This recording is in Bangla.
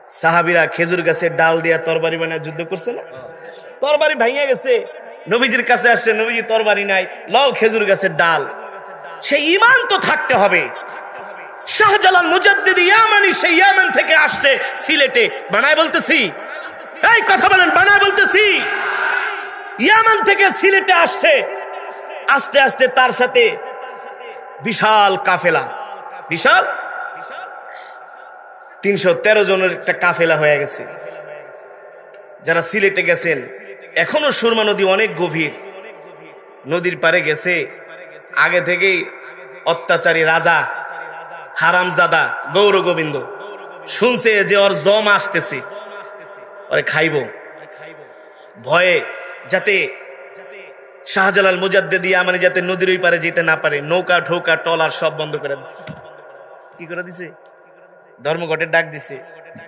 সাহাবীরা খেজুর গাছের ডাল দিয়া তরবারি বানায় যুদ্ধ করছে না? তরবারি ভাঙিয়া গেছে, নবীজির কাছে আসছে, নবীজি তরবারি নাই, লও খেজুর গাছের ডাল। সেই ঈমান তো থাকতে হবে। শাহজালাল মুজাদ্দিদ ইয়ামানি সেই ইয়ামান থেকে আসছে সিলেটে, বানায় বলতেছি, এই কথা বলেন, বানায় বলতেছি। ইয়ামান থেকে সিলেটে আসছে, আস্তে আস্তে তার সাথে বিশাল কাফেলা, বিশাল 313 জনের একটা কাফেলা হয়ে গেছে। যারা সিলেটে গেছেন, এখনো সুরমা নদী অনেক গভীর, নদীর পারে গেছে। আগে থেকেই অত্যাচারী রাজা হারামজাদা গৌর গোবিন্দ শুনছে যে ওর জম আসতেছে, ওরে খাইব, ভয়ে যাতে শাহজালাল মুজাদ্দিদ ইয়ামানি যাতে নদীর ওই পারে যেতে না পারে, নৌকা ঠৌকা টলার সব বন্ধ করে দিছে। কি করে দিছে? ধর্মঘটের ডাক দিছে।